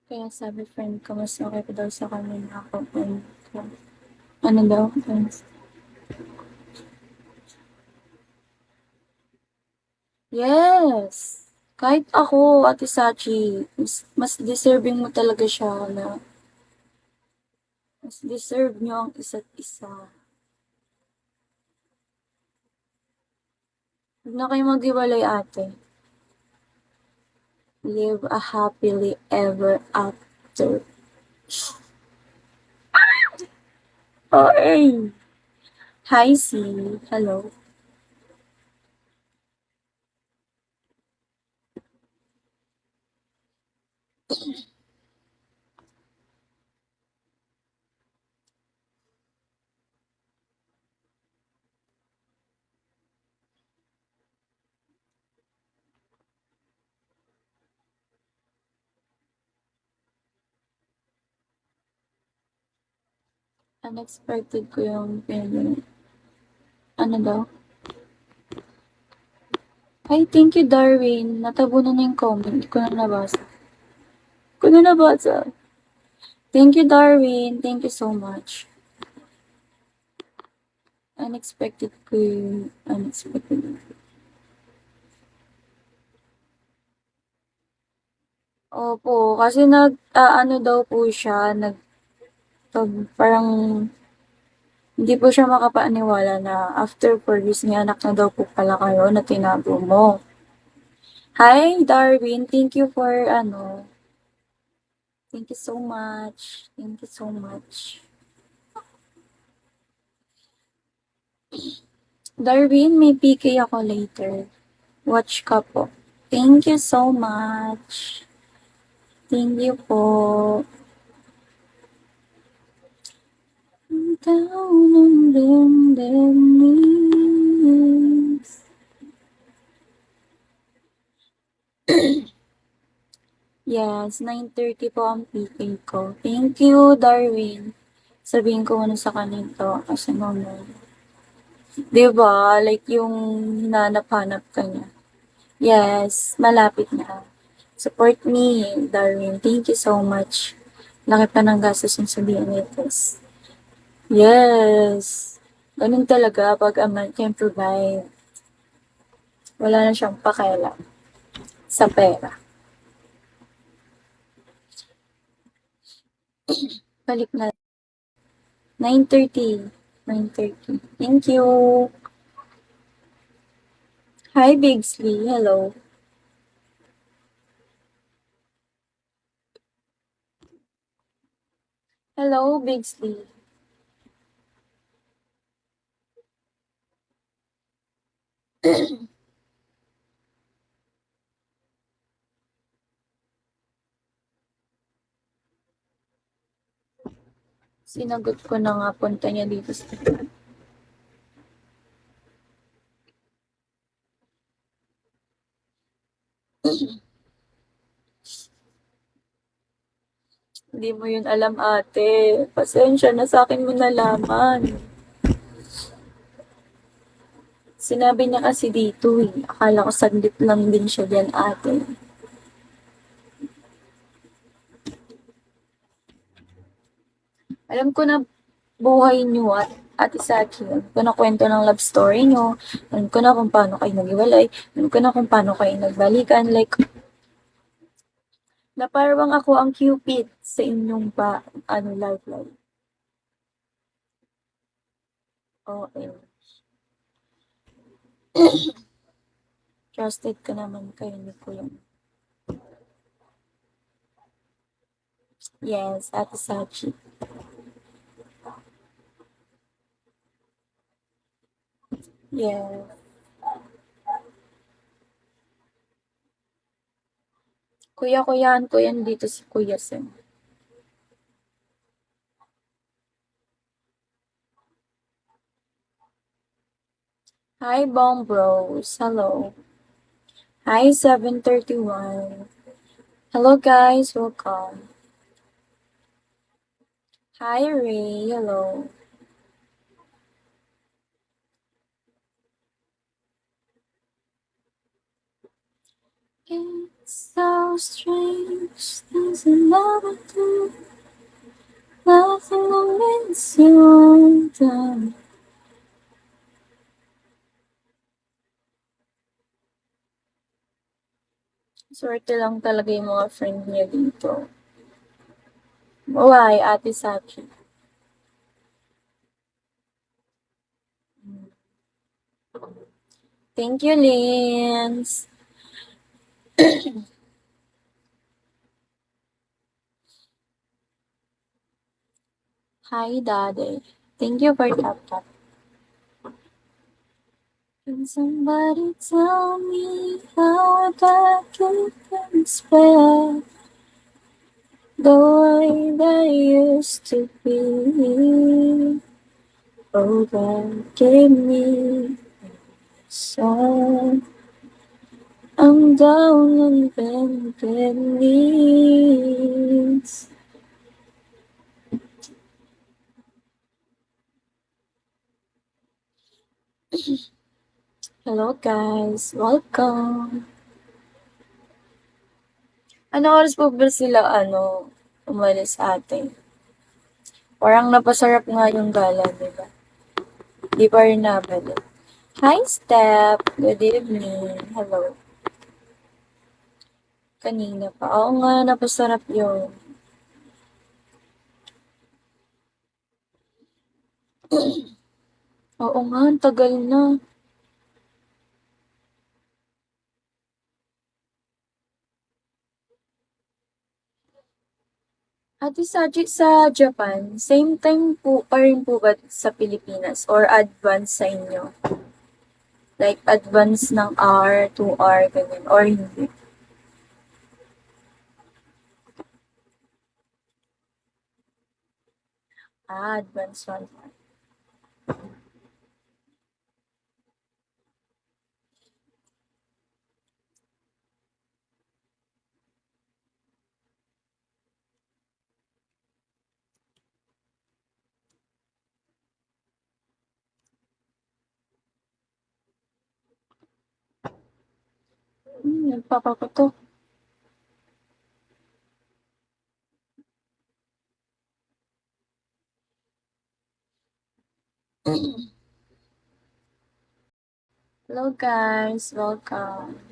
Kaya sabi friend ko, mas okay pa daw sa kanya na ako friend ko. Ano daw? Friends? Yes! Kahit ako, Ate Sachi, mas deserving mo talaga siya na mas deserve nyo ang isa't isa. Huwag na kayo maghiwalay, ate. Live a happily ever after. Okay. Hi, C. Hello. Unexpected ko yung ano daw? Ay, thank you, Darwin. Natabunan na yung comment. Hindi ko na nabasa. Hindi ko na nabasa. Thank you, Darwin. Thank you so much. Unexpected ko yung unexpected. Opo, kasi ano daw po siya, parang hindi po siya makapaniwala na after 4 years may anak na daw po pala kayo na tinago mo. Hi, Darwin. Thank you for thank you so much. Thank you so much. Darwin, may PK ako later. Watch ka po. Thank you so much. Thank you po. Down on bended knees. Yes, 9:30 po ang PK ko. Thank you, Darwin. Sabihin ko muna sa kanito kasi mamaya. 'Di ba, like yung hinanap-hanap ka niya. Yes, malapit na. Support me, Darwin. Thank you so much. Laki pa ng gastos yung sa Diabetes. Yes. Ganun talaga pag a man can provide. Wala na siyang pakialam sa pera. Balik na. 9:30. 9:30. Thank you. Hi, Bigsley. Hello. Hello, Bigsley. Sinagot ko na nga punta niya dito sa Hindi mo yun alam, ate. Pasensya na, sa akin mo nalaman. Sinabi niya kasi dito eh. Akala ko saglit lang din siya diyan, ate. Alam ko na buhay niyo at isa alam ko na kwento ng love story niyo. Alam ko na kung paano kayo naghiwalay. Alam ko na kung paano kayo nagbalikan. Like, na parang ako ang Cupid sa inyong love life. Okay. Trusted ka naman kayo ni Kuya. Yes, Ate Sachi. Yes. Kuya-kuyaan ko yan dito si Kuya Sen. Hi, Bong Bros. Hello. Hi, 731. Hello, guys. Welcome. Hi, Ray. Hello. It's so strange things I never do. Nothing means you done. Swerte lang talaga yung mga friend niya dito. Why, Ate Sachi? Thank you, Lins. Hi, Daddy. Thank you for that. Can somebody tell me how that can spell the way that used to be? Oh, God gave me song. I'm down on bended knees. Hello guys, welcome. Ano oras po ba sila umalis ate? Parang napasarap nga yung gala, di ba? Di pa rin nabalik. Hi Step! Good evening. Hello. Kanina pa. Oo nga, napasarap yun. Oo nga, ang tagal na. Ate Saji, sa Japan, same time po pa rin po ba sa Pilipinas or advance sa inyo? Like advance ng hour, 2 hour, ganyan, or hindi? Advance 1 hour. Nagpapaputok. Hello guys, welcome.